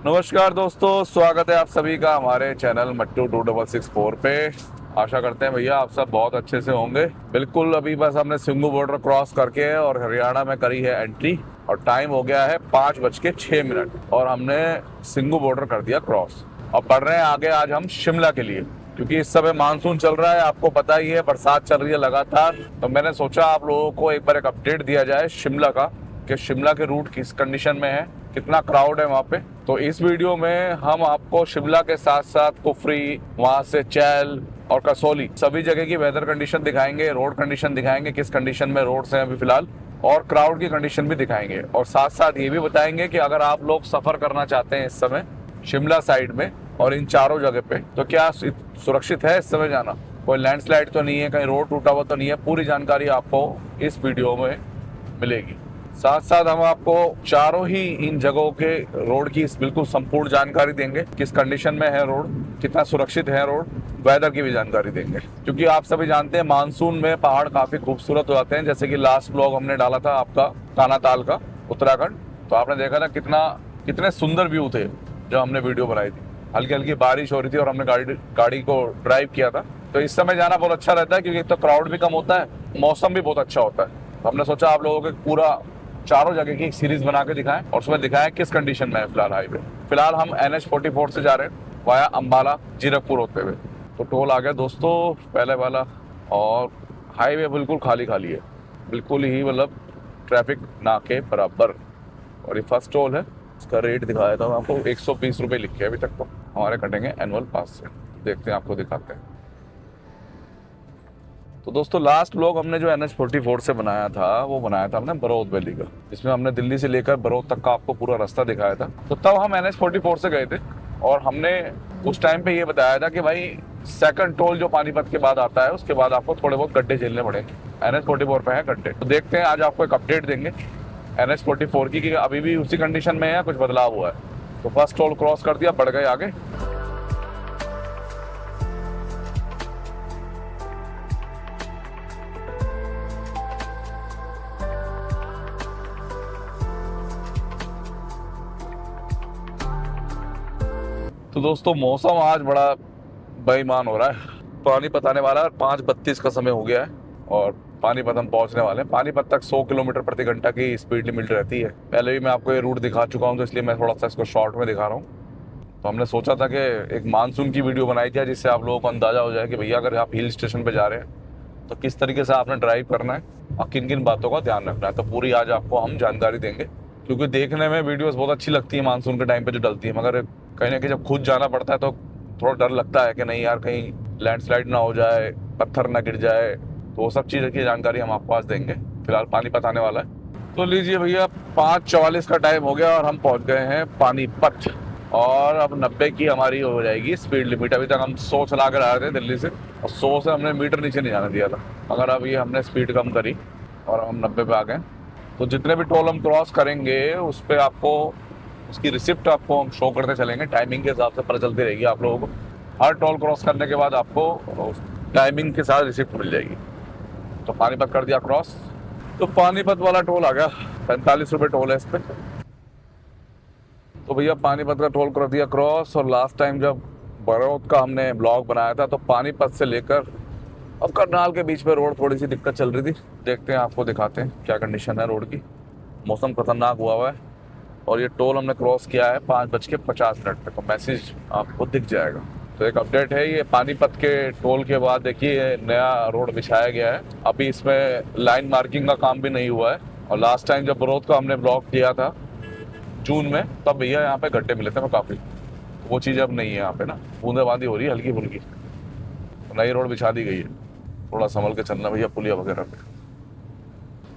नमस्कार दोस्तों, स्वागत है आप सभी का हमारे चैनल मट्टू 2664 पे। आशा करते हैं भैया आप सब बहुत अच्छे से होंगे। बिल्कुल अभी बस हमने सिंघू बॉर्डर क्रॉस करके और हरियाणा में करी है एंट्री और टाइम हो गया है 5:06 और हमने सिंघू बॉर्डर कर दिया क्रॉस और बढ़ रहे हैं आगे आज हम शिमला के लिए, क्योंकि इस समय मानसून चल रहा है, आपको पता ही है, बरसात चल रही है लगातार। तो मैंने सोचा आप लोगों को एक बार एक अपडेट दिया जाए शिमला का कि शिमला के रूट किस कंडीशन में है, कितना क्राउड है वहाँ पे। तो इस वीडियो में हम आपको शिमला के साथ साथ कुफरी, वहाँ से चैल और कसौली सभी जगह की वेदर कंडीशन दिखाएंगे, रोड कंडीशन दिखाएंगे, किस कंडीशन में रोड्स हैं अभी फिलहाल, और क्राउड की कंडीशन भी दिखाएंगे। और साथ साथ ये भी बताएंगे कि अगर आप लोग सफर करना चाहते हैं इस समय शिमला साइड में और इन चारों जगह पे, तो क्या सुरक्षित है इस समय जाना, कोई लैंडस्लाइड तो नहीं है, कहीं रोड टूटा हुआ तो नहीं है। पूरी जानकारी आपको इस वीडियो में मिलेगी। साथ साथ हम आपको चारों ही इन जगहों के रोड की बिल्कुल संपूर्ण जानकारी देंगे, किस कंडीशन में है रोड, कितना सुरक्षित है रोड, वेदर की भी जानकारी देंगे। क्योंकि आप सभी जानते हैं मानसून में पहाड़ काफी खूबसूरत हो जाते हैं, जैसे कि लास्ट ब्लॉग हमने डाला था आपका कानाताल का, उत्तराखंड। तो आपने देखा था कितने सुंदर व्यू थे जो हमने वीडियो बनाई थी। हल्की हल्की बारिश हो रही थी और हमने गाड़ी को ड्राइव किया था। तो इस समय जाना बहुत अच्छा रहता है, क्योंकि एक तो क्राउड भी कम होता है, मौसम भी बहुत अच्छा होता है। तो हमने सोचा आप लोगों को पूरा चारों जगह की एक सीरीज बना के दिखाएं और उसमें दिखाएं किस कंडीशन में है फिलहाल हाईवे। फिलहाल हम NH44 से जा रहे हैं वाया अंबाला जीरकपुर होते हुए। तो टोल आ गया दोस्तों पहले वाला, और हाईवे बिल्कुल खाली खाली है, बिल्कुल ही मतलब ट्रैफिक ना के बराबर। और ये फर्स्ट टोल है, इसका रेट दिखाया था आपको 120 रुपये लिखे अभी तक। तो हमारे कटेंगे एनुअल पास से, देखते हैं आपको दिखाते हैं। तो दोस्तों लास्ट ब्लॉग हमने जो NH44 से बनाया था वो बनाया था हमने बरौत वैली का, जिसमें हमने दिल्ली से लेकर बरौत तक का आपको पूरा रास्ता दिखाया था। तो तब हम NH44 से गए थे और हमने उस टाइम पे ये बताया था कि भाई सेकंड टोल जो पानीपत के बाद आता है उसके बाद आपको थोड़े बहुत गड्ढे झेलने पड़ेंगे। NH44 पे है गड्ढे, तो देखते हैं आज आपको एक अपडेट देंगे NH44 की, कि अभी भी उसी कंडीशन में है, कुछ बदलाव हुआ है। तो फर्स्ट टोल क्रॉस कर दिया, बढ़ गए आगे। तो दोस्तों मौसम आज बड़ा बेईमान हो रहा है। पानीपत आने वाला है, 5:32 का समय हो गया है और पानीपत हम पहुंचने वाले हैं। पानीपत तक 100 किलोमीटर प्रति घंटा की स्पीड लिमिट रहती है। पहले भी मैं आपको ये रूट दिखा चुका हूं, तो इसलिए मैं थोड़ा सा इसको शॉर्ट में दिखा रहा हूँ। तो हमने सोचा था कि एक मानसून की वीडियो बनाई थी जिससे आप लोगों को अंदाजा हो जाए कि भैया अगर आप हिल स्टेशन पर जा रहे हैं तो किस तरीके से आपने ड्राइव करना है और किन किन बातों का ध्यान रखना है। तो पूरी आज आपको हम जानकारी देंगे, क्योंकि देखने में वीडियोस बहुत अच्छी लगती है मानसून के टाइम पे जो डलती है, मगर कहीं ना कहीं जब खुद जाना पड़ता है तो थोड़ा डर लगता है कि नहीं यार कहीं लैंडस्लाइड ना हो जाए, पत्थर ना गिर जाए। तो वो सब चीज़ की जानकारी हम आपको आज देंगे। फिलहाल पानीपत आने वाला है। तो लीजिए भैया 5:44 का टाइम हो गया और हम पहुंच गए हैं पानीपत। और अब 90 की हमारी हो जाएगी स्पीड लिमिट। अभी तक हम 100 चला कर आ रहे थे दिल्ली से, और 100 से हमने मीटर नीचे नहीं जाने दिया था, मगर अब ये हमने स्पीड कम करी और हम 90 पे आ गए। तो जितने भी टोल हम क्रॉस करेंगे उस पर आपको उसकी रिसिप्ट आपको हम शो करते चलेंगे, टाइमिंग के हिसाब से पता चलती रहेगी आप लोगों को। हर टोल क्रॉस करने के बाद आपको टाइमिंग के साथ रिसिप्ट मिल जाएगी। तो पानीपत कर दिया क्रॉस, तो पानीपत वाला टोल आ गया, 45 रुपये टोल है इस पर। तो भैया पानीपत का टोल कर दिया क्रॉस। और लास्ट टाइम जब बरौत का हमने ब्लॉग बनाया था तो पानीपत से लेकर अब करनाल के बीच में रोड थोड़ी सी दिक्कत चल रही थी। देखते हैं, आपको दिखाते हैं क्या कंडीशन है रोड की। मौसम खतरनाक हुआ है और ये टोल हमने क्रॉस किया है 5:50 पे। तो मैसेज आपको दिख जाएगा। तो एक अपडेट है, ये पानीपत के टोल के बाद देखिए नया रोड बिछाया गया है। अभी इसमें लाइन मार्किंग का काम भी नहीं हुआ है। और लास्ट टाइम जब बरौत का हमने ब्लॉग किया था जून में, तब भैया यहाँ पे गड्ढे मिले थे काफ़ी। तो वो चीज़ अब नहीं है यहाँ पे ना, बूंदाबांदी हो रही है हल्की फुल्की। तो नई रोड बिछा दी गई है, थोड़ा संभल के चलना भैया पुलिया वगैरह पे।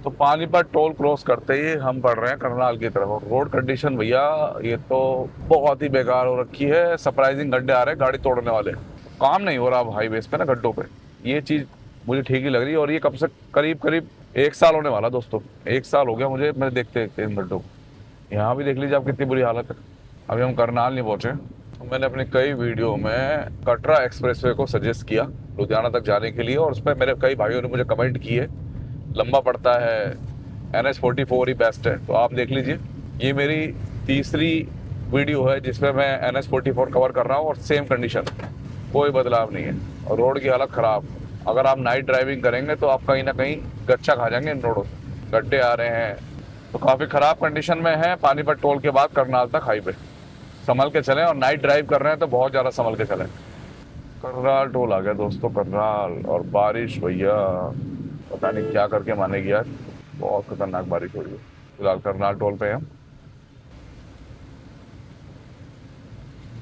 तो पानीपत टोल क्रॉस करते ही हम बढ़ रहे हैं करनाल की तरफ। रोड कंडीशन भैया ये तो बहुत ही बेकार हो रखी है, सरप्राइजिंग गड्ढे आ रहे हैं गाड़ी तोड़ने वाले। काम नहीं हो रहा अब हाईवेज पे ना गड्ढों पे, ये चीज़ मुझे ठीक ही लग रही है। और ये कब से करीब 1 साल होने वाला दोस्तों, 1 साल हो गया मुझे मैं देखते देखते इन गड्ढों को। यहाँ भी देख लीजिए आप कितनी बुरी हालत है। अभी हम करनाल नहीं पहुँचे। मैंने अपने कई वीडियो में कटरा एक्सप्रेसवे को सजेस्ट किया लुधियाना तक जाने के लिए, और उस पर मेरे कई भाइयों ने मुझे कमेंट किए लंबा पड़ता है, NH44 ही बेस्ट है। तो आप देख लीजिए, ये मेरी तीसरी वीडियो है जिसमें मैं NH44 कवर कर रहा हूँ और सेम कंडीशन, कोई बदलाव नहीं है। और रोड की हालत ख़राब। अगर आप नाइट ड्राइविंग करेंगे तो आप कहीं ना कहीं गच्चा खा जाएंगे इन रोडों से। गड्ढे आ रहे हैं, तो काफ़ी ख़राब कंडीशन में है। पानीपत टोल के बाद करनाल तक हाईवे संभल के चलें, और नाइट ड्राइव कर रहे हैं तो बहुत ज़्यादा संभल के चलें। करनाल टोल आ गया दोस्तों, करनाल। और बारिश भैया पता नहीं क्या करके मानेगी यार, बहुत खतरनाक बारिश हो रही है। फिलहाल करनाल टोल पे हम।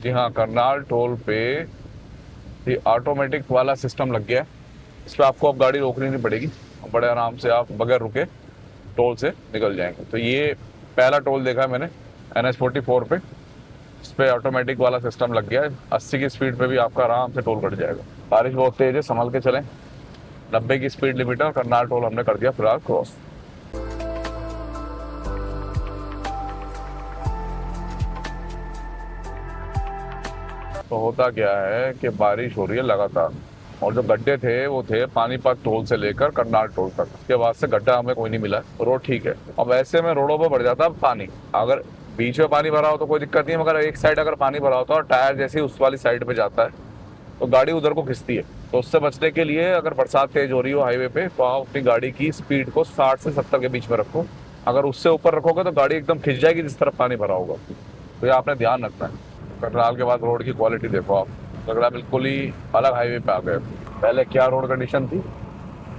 जी हाँ, करनाल टोल पे ये ऑटोमेटिक वाला सिस्टम लग गया है। इस पर आपको अब गाड़ी रोकनी नहीं पड़ेगी, बड़े आराम से आप बगैर रुके टोल से निकल जाएंगे। तो ये पहला टोल देखा है मैंने NH44 पे। इस पर ऑटोमेटिक वाला सिस्टम लग गया है। 80 की स्पीड पे भी आपका आराम से टोल कट जाएगा। बारिश बहुत तेज है, संभल के चलें। 90 की स्पीड लिमिट है और करनाल टोल हमने कर दिया फिलहाल क्रॉस। तो होता क्या है कि बारिश हो रही है लगातार, और जो गड्ढे थे वो थे पानीपत टोल से लेकर करनाल टोल तक। उसके बाद से गड्ढा हमें कोई नहीं मिला, रोड ठीक है। अब ऐसे में रोडों पर बढ़ जाता है पानी। अगर बीच में पानी भरा हो तो कोई दिक्कत नहीं है, मगर एक साइड अगर पानी भरा होता है और टायर जैसे ही उस वाली साइड पे जाता है तो गाड़ी उधर को खिंचती है। तो उससे बचने के लिए अगर बरसात तेज हो रही हो हाईवे पे, तो आप अपनी गाड़ी की स्पीड को 60 से 70 के बीच में रखो। अगर उससे ऊपर रखोगे तो गाड़ी एकदम खिंच जाएगी जिस तरफ पानी भरा होगा। तो ये आपने ध्यान रखना है। करनाल के बाद रोड की क्वालिटी देखो आप, लग रहा है बिल्कुल ही अलग हाईवे पे आ गए। पहले क्या रोड कंडीशन थी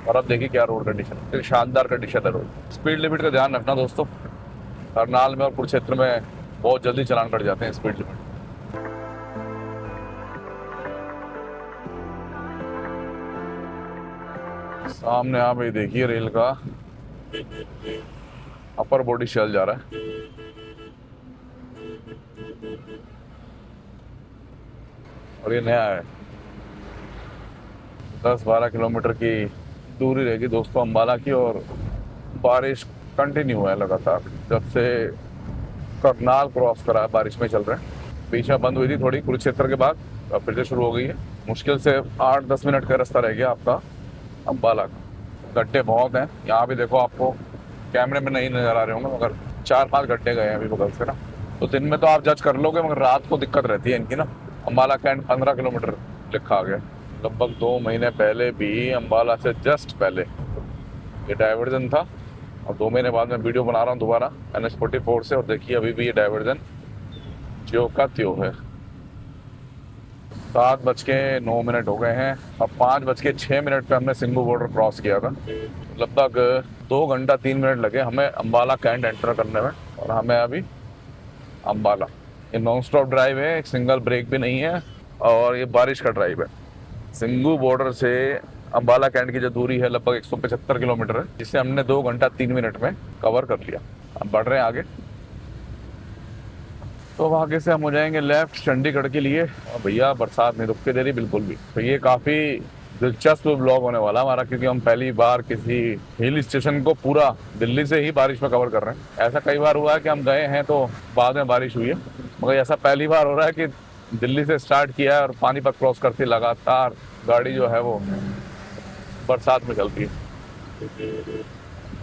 और अब देखिए क्या रोड कंडीशन है। शानदार कंडीशन है रोड। स्पीड लिमिट का ध्यान रखना दोस्तों, करनाल में और कुरुक्षेत्र में बहुत जल्दी चलान कट जाते हैं स्पीड लिमिट। सामने आप ये देखिए रेल का अपर बॉडी शेल जा रहा है। और ये नया है। 10-12 किलोमीटर की दूरी रहेगी दोस्तों अम्बाला की। और बारिश कंटिन्यू है लगातार, जब से करनाल क्रॉस करा है बारिश में चल रहे हैं। बीच में बंद हुई थी थोड़ी कुरुक्षेत्र के बाद, अब फिर से शुरू हो गई है। मुश्किल से 8-10 मिनट का रास्ता रह गया आपका अम्बाला का। गड्ढे बहुत हैं यहाँ भी, देखो आपको कैमरे में नहीं नजर आ रहे होंगे, मगर 4-5 गड्ढे गए हैं अभी बगल से ना। तो दिन में तो आप जज कर लोगे, मगर रात को दिक्कत रहती है इनकी ना। अम्बाला कैंट 15 किलोमीटर लिखा गया। लगभग 2 महीने पहले भी अम्बाला से जस्ट पहले ये डाइवर्जन था, और 2 महीने बाद मैं वीडियो बना रहा हूँ दोबारा NH44 से। और देखिए अभी भी ये डाइवर्जन ज्यों का त्यों है। 7:09 हो गए हैं। अब 5:06 पे हमने सिंघू बॉर्डर क्रॉस किया था। लगभग 2 घंटा 3 मिनट लगे हमें अम्बाला कैंट एंटर करने में। और हमें अभी अम्बाला, ये नॉन स्टॉप ड्राइव है, एक सिंगल ब्रेक भी नहीं है, और ये बारिश का ड्राइव है। सिंघू बॉर्डर से अम्बाला कैंट की जो दूरी है लगभग 175 किलोमीटर है, जिसे हमने 2 घंटा 3 मिनट में कवर कर लिया। अब बढ़ रहे हैं आगे, तो अब आगे से हम हो जाएंगे लेफ्ट चंडीगढ़ के लिए। और भैया बरसात नहीं रुक के दे रही बिल्कुल भी। तो ये काफ़ी दिलचस्प ब्लॉग होने वाला हमारा, क्योंकि हम पहली बार किसी हिल स्टेशन को पूरा दिल्ली से ही बारिश में कवर कर रहे हैं। ऐसा कई बार हुआ है कि हम गए हैं तो बाद में बारिश हुई है, मगर ऐसा पहली बार हो रहा है कि दिल्ली से स्टार्ट किया है और पानीपत क्रॉस करती लगातार गाड़ी जो है वो बरसात में चलती है।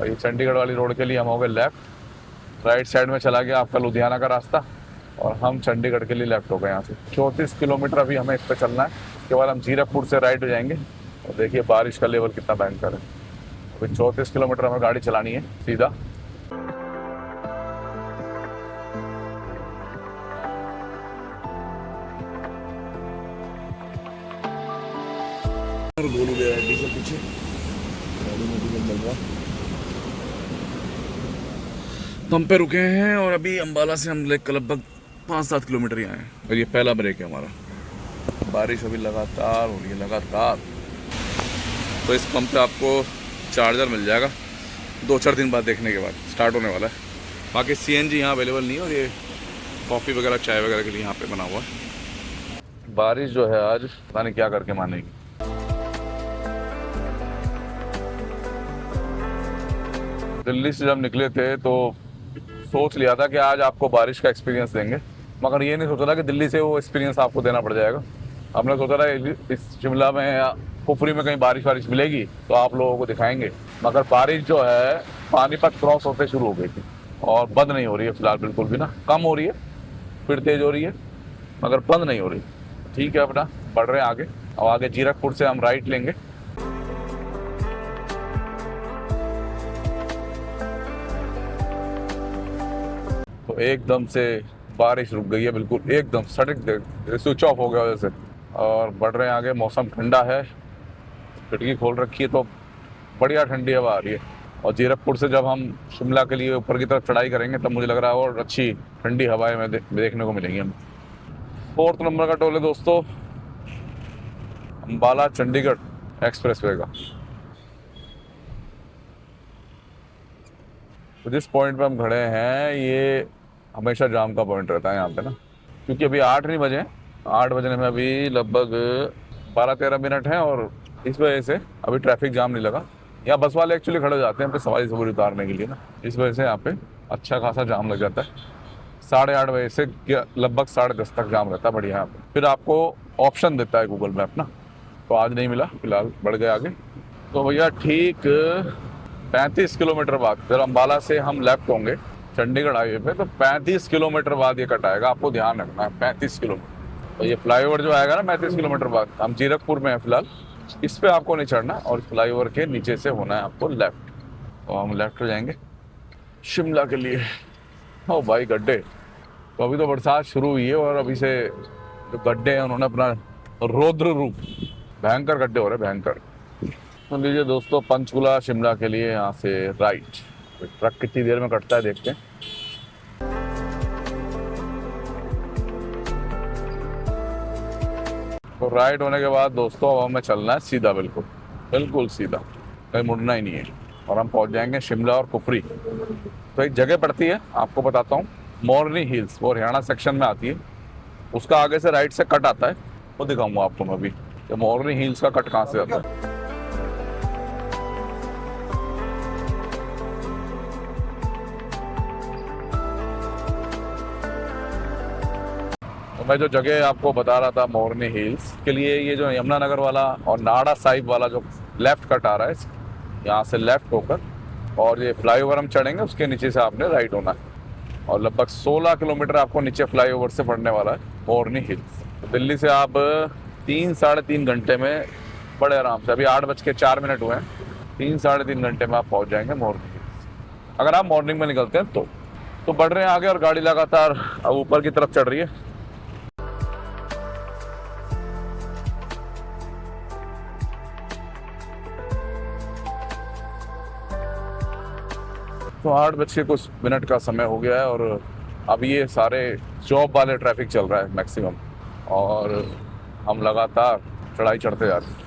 और ये चंडीगढ़ वाली रोड के लिए हम हो गए लेफ्ट। राइट साइड में चला गया आपका लुधियाना का रास्ता, और हम चंडीगढ़ के लिए लेफ्ट हो गए यहाँ से। 34 किलोमीटर अभी हमें इस पर चलना है। उसके बाद हम जीरकपुर से राइट हो जाएंगे। और देखिए बारिश का लेवल कितना भयंकर है। अभी 34 किलोमीटर हमें गाड़ी चलानी है सीधा। डीजल पीछे गाड़ी में डीजल चल रहा है। तो हम पे रुके हैं और अभी अम्बाला से हम लगभग 5-7 किलोमीटर ही आए हैं, और ये पहला ब्रेक है हमारा। बारिश अभी लगातार हो रही है लगातार। तो इस पंप पे आपको चार्जर मिल जाएगा 2-4 दिन बाद, देखने के बाद स्टार्ट होने वाला है। बाकी CNG यहाँ अवेलेबल नहीं है, और ये कॉफ़ी वगैरह चाय वगैरह के लिए यहाँ पे बना हुआ है। बारिश जो है आज पता नहीं क्या करके मानेगी। दिल्ली से जब निकले थे तो सोच लिया था कि आज आपको बारिश का एक्सपीरियंस देंगे, मगर ये नहीं सोचा था कि दिल्ली से वो एक्सपीरियंस आपको देना पड़ जाएगा। हमने सोचा था इस शिमला में या कुफरी में कहीं बारिश मिलेगी तो आप लोगों को दिखाएंगे, मगर बारिश जो है पानीपत क्रॉस होते शुरू हो गई थी और बंद नहीं हो रही है फिलहाल बिल्कुल भी ना, कम हो रही है स्पीड तेज हो रही है मगर बंद नहीं हो रही। ठीक है, अपना बढ़ रहे हैं आगे। अब आगे जीरकपुर से हम राइट लेंगे। तो एकदम से बारिश रुक गई है, बिल्कुल एकदम सड़क स्विच ऑफ हो गया वजह से। और बढ़ रहे हैं आगे। मौसम ठंडा है, खिड़की खोल रखी है तो बढ़िया ठंडी हवा आ रही है। और जीरकपुर से जब हम शिमला के लिए ऊपर की तरफ चढ़ाई करेंगे तब मुझे लग रहा है और अच्छी ठंडी हवाएं में देखने को मिलेंगी हमें। 4th नंबर का टोल है दोस्तों, अंबाला चंडीगढ़ एक्सप्रेसवे का। तो जिस पॉइंट पे हम खड़े हैं ये हमेशा जाम का पॉइंट रहता है यहाँ पे ना, क्योंकि अभी 8 नहीं बजे, 8 बजने में अभी लगभग 12-13 मिनट हैं और इस वजह से अभी ट्रैफिक जाम नहीं लगा। यहाँ बस वाले एक्चुअली खड़े हो जाते हैं अपने सवारी सवारी उतारने के लिए ना, इस वजह से यहाँ पे अच्छा खासा जाम लग जाता है। 8:30 बजे से लगभग 10:30 तक जाम रहता है बढ़िया यहाँ पे। फिर आपको ऑप्शन देता है गूगल मैप ना, तो आज नहीं मिला, फिलहाल बढ़ गए आगे। तो भैया ठीक 35 किलोमीटर बाद फिर अम्बाला से हम लेफ्ट होंगे चंडीगढ़ हाईवे पे, तो 35 किलोमीटर बाद ये कट आएगा, आपको ध्यान रखना है 35 किलोमीटर। तो ये फ्लाईओवर जो आएगा ना 35 किलोमीटर बाद, हम जीरकपुर में है फिलहाल, इस पे आपको नहीं चढ़ना और फ्लाईओवर के नीचे से होना है आपको लेफ्ट। तो हम लेफ्ट हो जाएंगे शिमला के लिए। ओ भाई गड्ढे, तो अभी तो बरसात शुरू हुई है और अभी से जो गड्ढे हैं उन्होंने अपना रौद्र रूप, भयंकर गड्ढे हो रहे भयंकर। तो लीजिए दोस्तों, पंचकुला शिमला के लिए यहाँ से राइट। ट्रक कितनी देर में कटता है देखते हैं। तो राइट होने के बाद दोस्तों अब हमें चलना है सीधा, बिल्कुल बिल्कुल सीधा, कहीं मुड़ना ही नहीं है और हम पहुंच जाएंगे शिमला और कुफरी। तो एक जगह पड़ती है आपको बताता हूँ, मोरनी हिल्स, वो हरियाणा सेक्शन में आती है। उसका आगे से राइट से कट आता है, वो दिखाऊंगा आपको मैं अभी कि मोरनी हिल्स का कट कहाँ से आता है। मैं जो जगह आपको बता रहा था मोरनी हिल्स के लिए, ये जो यमुनानगर वाला और नाड़ा साहिब वाला जो लेफ्ट कट आ रहा है, यहाँ से लेफ्ट होकर और ये फ्लाईओवर हम चढ़ेंगे, उसके नीचे से आपने राइट होना है और लगभग 16 किलोमीटर आपको नीचे फ्लाईओवर से पड़ने वाला है मोरनी हिल्स। तो दिल्ली से आप 3-3.5 घंटे में बड़े आराम से, अभी 8:04 हुए हैं, 3-3.5 घंटे में आप पहुँच जाएंगे मोरनी हिल्स, अगर आप मॉर्निंग में निकलते हैं तो बढ़ रहे हैं आगे और गाड़ी लगातार अब ऊपर की तरफ चढ़ रही है। तो 8:00 का समय हो गया है और अब ये सारे जॉब वाले ट्रैफिक चल रहा है मैक्सिमम और हम लगातार चढ़ाई चढ़ते जा रहे हैं।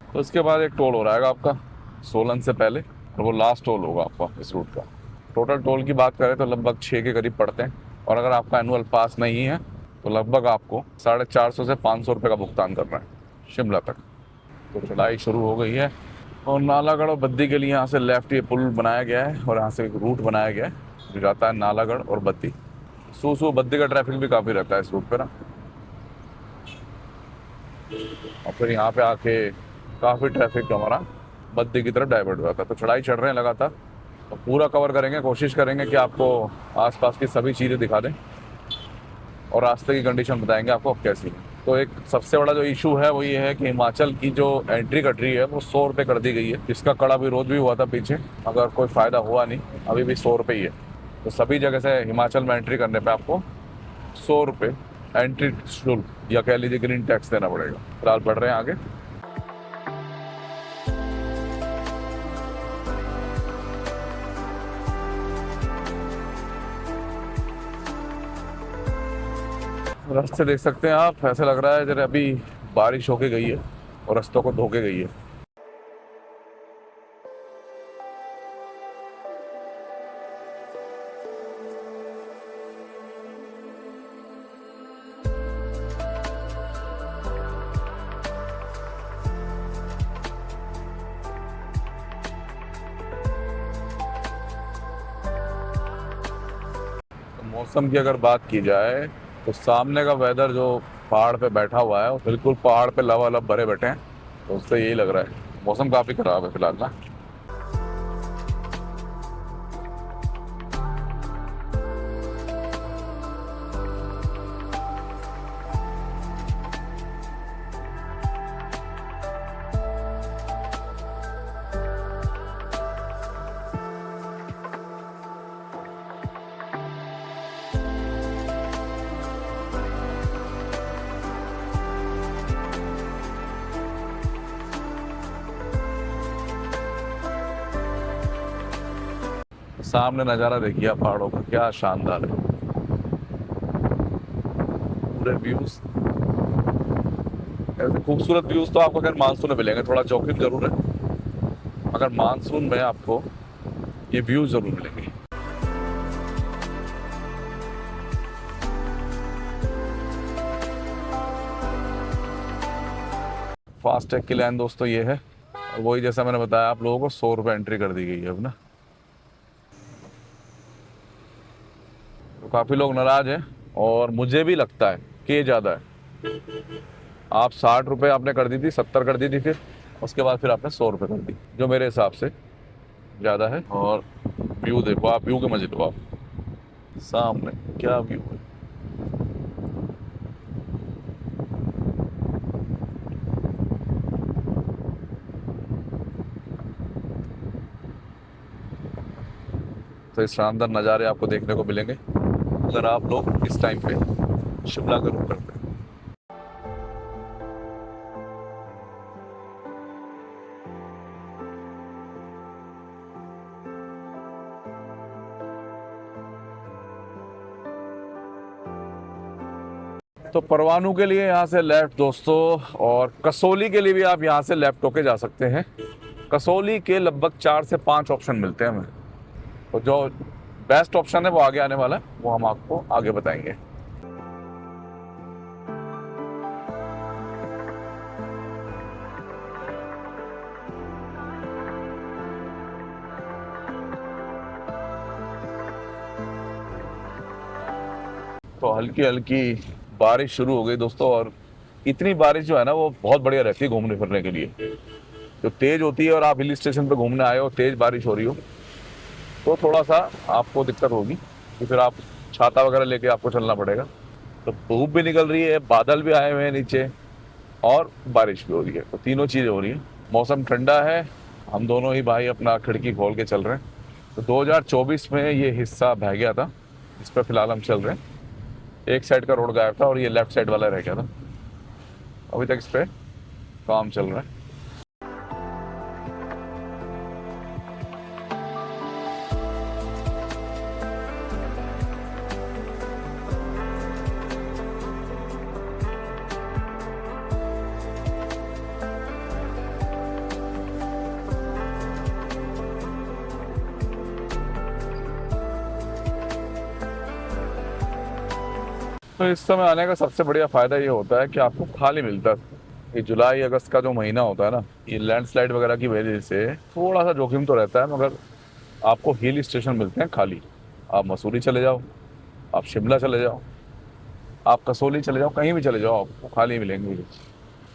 तो इसके बाद एक टोल हो रहा है आपका सोलन से पहले और वो लास्ट टोल होगा आपका इस रूट का। टोटल टोल की बात करें तो लगभग 6 के करीब पड़ते हैं और अगर आपका एनुअल पास नहीं है तो लगभग आपको 450 से 500 रुपये का भुगतान करना है शिमला तक। तो चढ़ाई शुरू हो गई है और नालागढ़ और बद्दी के लिए यहाँ से लेफ्ट ये पुल बनाया गया है और यहाँ से एक रूट बनाया गया है जो जाता है नालागढ़ और बद्दी। सूसू बद्दी का ट्रैफिक भी काफ़ी रहता है इस रूट पर ना, और फिर यहाँ पे आके काफ़ी ट्रैफिक हमारा बद्दी की तरफ डाइवर्ट हो जाता है। तो चढ़ाई चढ़ रहे हैं लगातार, तो पूरा कवर करेंगे, कोशिश करेंगे कि आपको आसपास की सभी चीज़ें दिखा दें और रास्ते की कंडीशन बताएंगे आपको अब कैसी है। तो एक सबसे बड़ा जो इशू है वो ये है कि हिमाचल की जो एंट्री कटरी है वो 100 रुपये कर दी गई है। इसका कड़ा विरोध भी हुआ था पीछे, मगर कोई फ़ायदा हुआ नहीं, अभी भी 100 रुपये ही है। तो सभी जगह से हिमाचल में एंट्री करने पर आपको 100 रुपये एंट्री शुल्क या कह लीजिए ग्रीन टैक्स देना पड़ेगा। फिलहाल बढ़ रहे हैं आगे। रास्ते देख सकते हैं आप, ऐसा लग रहा है जरा अभी बारिश होके गई है और रास्तों को धो के गई है। मौसम की अगर बात की जाए तो सामने का वेदर जो पहाड़ पे बैठा हुआ है वो बिल्कुल पहाड़ पे लबालब भरे बैठे हैं, तो उससे यही लग रहा है मौसम काफ़ी ख़राब है फिलहाल ना। सामने नज़ारा देखिए आप पहाड़ों का, क्या शानदार है। पूरे व्यूज, ऐसे खूबसूरत व्यूज तो आपको खैर मानसून में मिलेंगे, थोड़ा जोखिम जरूर है, मगर मानसून में आपको ये व्यूज जरूर मिलेंगे। फास्टैग की लाइन दोस्तों ये है, और वही जैसा मैंने बताया आप लोगों को 100 रुपये एंट्री कर दी गई है अब ना। तो काफ़ी लोग नाराज हैं और मुझे भी लगता है कि ये ज़्यादा है। आप 60 रुपये आपने कर दी थी, 70 कर दी थी, फिर उसके बाद फिर आपने 100 रुपये कर दी, जो मेरे हिसाब से ज़्यादा है। और व्यू देखो आप, व्यू के मजे लो आप, सामने क्या व्यू है। तो इस शानदार नज़ारे आपको देखने को मिलेंगे अगर आप लोग इस टाइम पे शिमला का रुख करते हैं। तो परवाणू के लिए यहाँ से लेफ्ट दोस्तों, और कसौली के लिए भी आप यहाँ से लेफ्ट होके जा सकते हैं। कसौली के लगभग 4 से 5 ऑप्शन मिलते हैं हमें, तो जो बेस्ट ऑप्शन है वो आगे आने वाला है, वो हम आपको आगे बताएंगे। तो हल्की हल्की बारिश शुरू हो गई दोस्तों, और इतनी बारिश जो है ना वो बहुत बढ़िया रहती है घूमने फिरने के लिए। जो तेज होती है और आप हिल स्टेशन पे घूमने आए हो, तेज बारिश हो रही हो, तो थोड़ा सा आपको दिक्कत होगी कि फिर आप छाता वगैरह लेके आपको चलना पड़ेगा। तो धूप भी निकल रही है, बादल भी आए हुए हैं नीचे, और बारिश भी हो रही है, तो तीनों चीज़ें हो रही है। मौसम ठंडा है, हम दोनों ही भाई अपना खिड़की खोल के चल रहे हैं। तो 2024 में ये हिस्सा बह गया था, इस पर फिलहाल हम चल रहे हैं। एक साइड का रोड गायब था और ये लेफ्ट साइड वाला रह गया था, अभी तक इस पर काम चल रहा है। तो इस समय आने का सबसे बढ़िया फ़ायदा ये होता है कि आपको खाली मिलता है। ये जुलाई अगस्त का जो महीना होता है ना, ये लैंडस्लाइड वगैरह की वजह से थोड़ा सा जोखिम तो रहता है, मगर आपको हिल स्टेशन मिलते हैं खाली। आप मसूरी चले जाओ, आप शिमला चले जाओ, आप कसौली चले जाओ, कहीं भी चले जाओ आपको खाली मिलेंगे।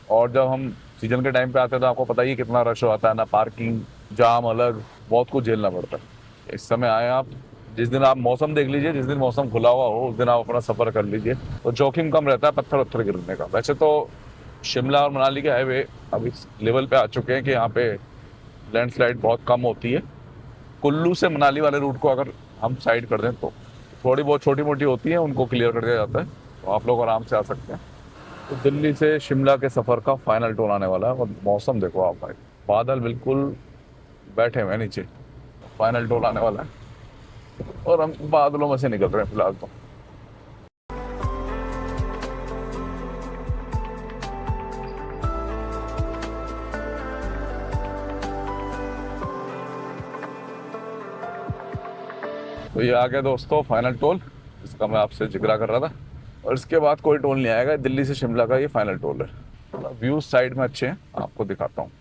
और जब हम सीजन के टाइम पे आते हैं तो आपको पता ही कितना रश आता है ना, पार्किंग जाम अलग, बहुत कुछ झेलना पड़ता है। इस समय आए आप, जिस दिन आप मौसम देख लीजिए, जिस दिन मौसम खुला हुआ हो उस दिन आप अपना सफ़र कर लीजिए, तो जोखिम कम रहता है पत्थर वत्थर गिरने का। वैसे तो शिमला और मनाली के हाईवे अब इस लेवल पे आ चुके हैं कि यहाँ पे लैंडस्लाइड बहुत कम होती है। कुल्लू से मनाली वाले रूट को अगर हम साइड कर दें तो थोड़ी बहुत छोटी मोटी होती है, उनको क्लियर कर दिया जाता है, तो आप लोग आराम से आ सकते हैं। तो दिल्ली से शिमला के सफ़र का फाइनल टोल आने वाला है, और मौसम देखो आप भाई, बादल बिल्कुल बैठे हुए हैं नीचे। फाइनल टोल आने वाला है और हम बादलों में से निकल रहे हैं फिलहाल तो। तो ये आ गया दोस्तों फाइनल टोल, इसका मैं आपसे जिक्र कर रहा था, और इसके बाद कोई टोल नहीं आएगा। दिल्ली से शिमला का ये फाइनल टोल है। थोड़ा व्यूज साइड में अच्छे हैं, आपको दिखाता हूँ।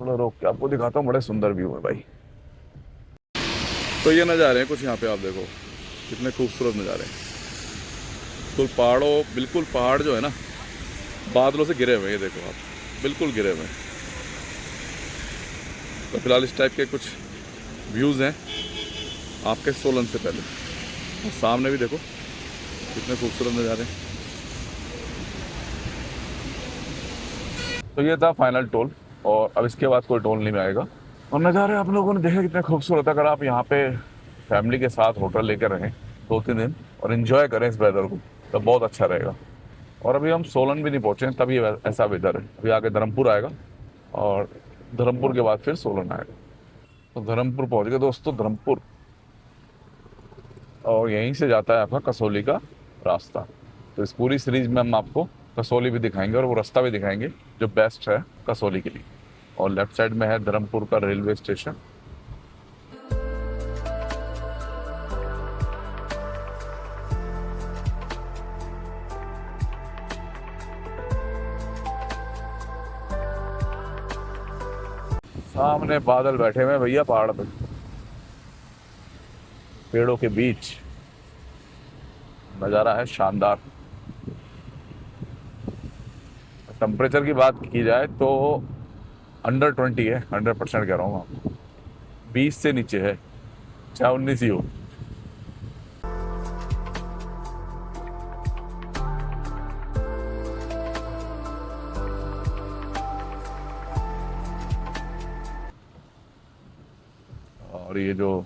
थोड़ा रोक के आपको दिखाता हूँ, बड़े सुंदर व्यू है भाई। तो ये नज़ारे हैं कुछ यहाँ पे, आप देखो कितने खूबसूरत नज़ारे हैं। बिल्कुल पहाड़ जो है ना बादलों से घिरे हुए हैं, ये देखो आप, बिल्कुल घिरे हुए हैं। तो फिलहाल इस टाइप के कुछ व्यूज़ हैं आपके सोलन से पहले। और सामने भी देखो कितने खूबसूरत नज़ारे हैं। तो ये था फाइनल टोल, और अब इसके बाद कोई टोल नहीं आएगा। और नज़ारे आप लोगों ने देखे कितने खूबसूरत। अगर आप यहाँ पे फैमिली के साथ होटल लेकर रहें 2-3 दिन और इन्जॉय करें इस वेदर को, तो बहुत अच्छा रहेगा। और अभी हम सोलन भी नहीं पहुँचे हैं, तभी ऐसा वेदर है। अभी आगे धर्मपुर आएगा और धर्मपुर के बाद फिर सोलन आएगा। तो धर्मपुर पहुँच गए दोस्तों, धर्मपुर। और यहीं से जाता है आपका कसौली का रास्ता। तो इस पूरी सीरीज में हम आपको कसौली भी दिखाएंगे और वो रास्ता भी दिखाएंगे जो बेस्ट है कसौली के लिए। और लेफ्ट साइड में है धर्मपुर का रेलवे स्टेशन। सामने बादल बैठे हुए हैं भैया पहाड़ पे, पेड़ों के बीच। नज़ारा है शानदार। टेम्परेचर की बात की जाए तो अंडर 20 है, 100% कह रहा हूँ आपको। 20 से नीचे है, चाहे 19 ही हो। और ये जो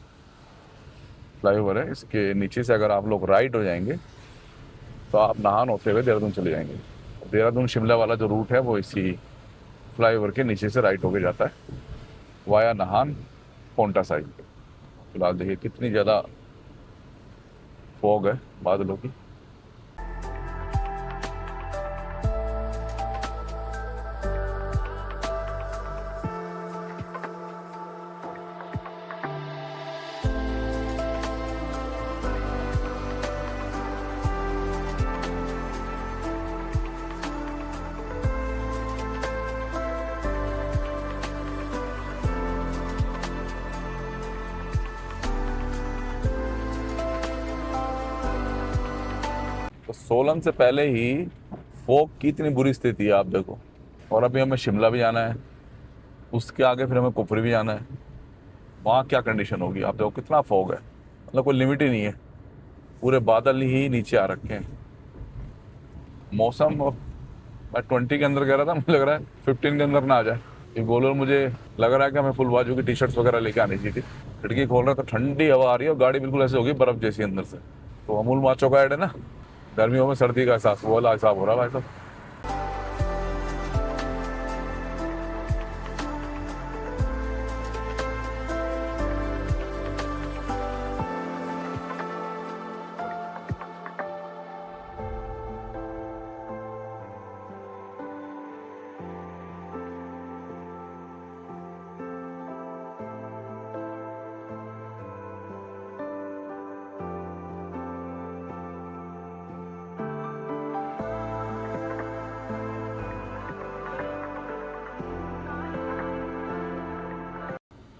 फ्लाईओवर है इसके नीचे से अगर आप लोग राइट हो जाएंगे तो आप नाहन होते हुए देहरादून चले जाएंगे। देहरादून शिमला वाला जो रूट है वो इसी फ्लाईओवर के नीचे से राइट होके जाता है वाया नाहन पोंटा साइड। फिलहाल देखिए कितनी ज़्यादा फॉग है बादलों की। तो सोलन से पहले ही फोक की इतनी बुरी स्थिति है आप देखो। और अभी हमें शिमला भी जाना है, उसके आगे फिर हमें कुफरी भी जाना है। वहाँ क्या कंडीशन होगी आप देखो, कितना फॉग है, मतलब कोई लिमिट ही नहीं है। पूरे बादल ही नीचे आ रखे हैं। मौसम मैं 20 के अंदर कह रहा था, मुझे लग रहा है 15 के अंदर ना आ जाए। ये बोलो, मुझे लग रहा है कि हमें फुल बाजू की टी शर्ट्स वगैरह लेके आनी चाहिए थी। खिड़की खोल रहे तो ठंडी हवा आ रही है और गाड़ी बिल्कुल ऐसे होगी बर्फ जैसी अंदर से। तो अमूल माचो का ऐड है ना, गर्मियों में सर्दी का एहसास, वो वाला हिसाब हो रहा है भाई साहब।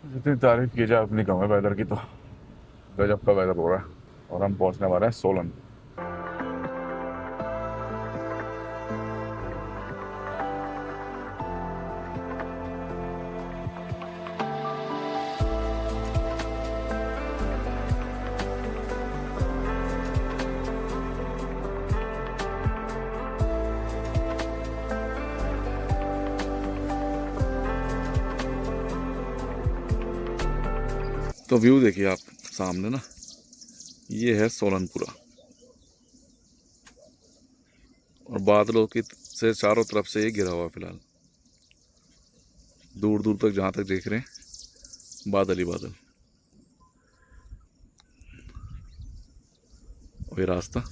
जितनी तारीफ की जाए उतनी कम है वेदर की। तो गजब का वेदर हो रहा है और हम पहुंचने वाले हैं सोलन। तो व्यू देखिए आप सामने ना, ये है सोलनपुरा। और बादलों की से चारों तरफ से ये घिरा हुआ फिलहाल, दूर दूर तक जहाँ तक देख रहे हैं बादल ही बादल। और ये रास्ता,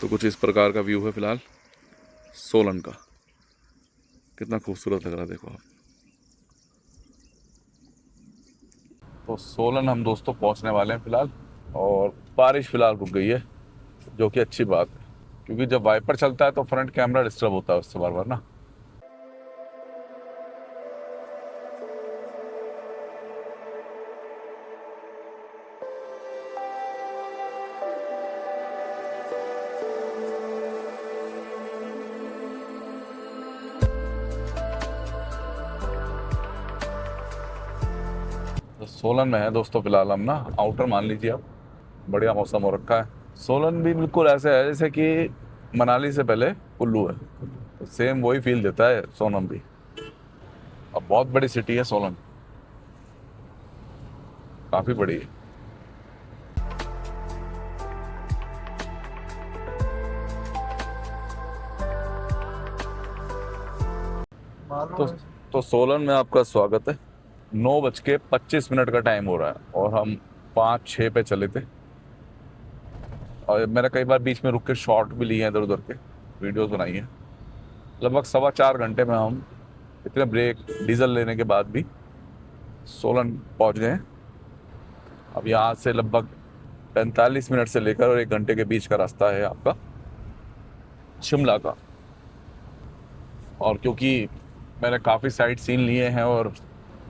तो कुछ इस प्रकार का व्यू है फिलहाल सोलन का। कितना खूबसूरत लग रहा है देखो आप। तो सोलन हम दोस्तों पहुंचने वाले हैं फिलहाल। और बारिश फिलहाल रुक गई है, जो कि अच्छी बात है, क्योंकि जब वाइपर चलता है तो फ्रंट कैमरा डिस्टर्ब होता है उससे बार बार ना। सोलन में है दोस्तों फिलहाल हम ना, आउटर मान लीजिए आप। बढ़िया मौसम हो रखा है। सोलन भी बिल्कुल ऐसे है जैसे कि मनाली से पहले कुल्लू है, तो सेम वही फील देता है सोलन भी। अब बहुत बड़ी सिटी है सोलन, काफ़ी बड़ी है। तो तो सोलन में आपका स्वागत है। 9:25 का टाइम हो रहा है और हम 5-6 पे चले थे। और मैंने कई बार बीच में रुक के शॉट भी लिए हैं, इधर उधर के वीडियोस बनाई हैं। लगभग 4.25 घंटे में हम इतने ब्रेक डीजल लेने के बाद भी सोलन पहुंच गए हैं। अब यहाँ से लगभग 45 मिनट से लेकर और 1 घंटे के बीच का रास्ता है आपका शिमला का। और क्योंकि मैंने काफ़ी साइट सीन लिए हैं और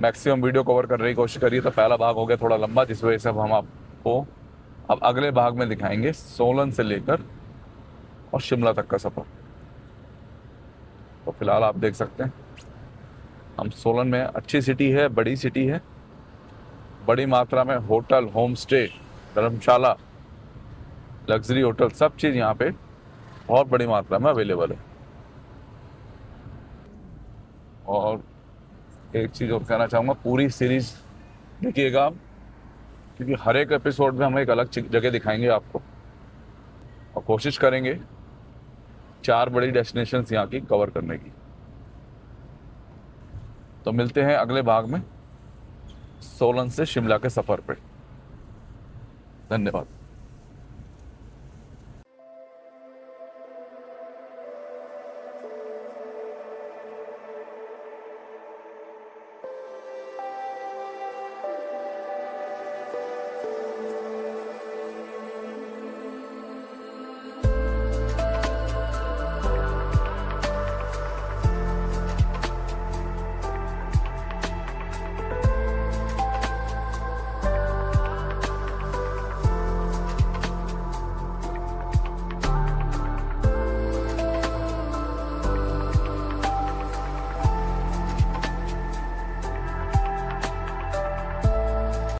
मैक्सिमम वीडियो कवर करने की कोशिश करी, तो पहला भाग हो गया थोड़ा लंबा, जिस वजह से अब हम आपको अब अगले भाग में दिखाएंगे सोलन से लेकर और शिमला तक का सफ़र। तो फिलहाल आप देख सकते हैं हम सोलन में। अच्छी सिटी है, बड़ी सिटी है, बड़ी मात्रा में होटल, होम स्टे, धर्मशाला, लग्जरी होटल, सब चीज़ यहाँ पे बहुत बड़ी मात्रा में अवेलेबल है। और एक चीज़ और कहना चाहूँगा, पूरी सीरीज देखिएगा आप, क्योंकि हर एक एपिसोड में हम एक अलग जगह दिखाएंगे आपको और कोशिश करेंगे 4 बड़ी डेस्टिनेशंस यहाँ की कवर करने की। तो मिलते हैं अगले भाग में सोलन से शिमला के सफ़र पे। धन्यवाद।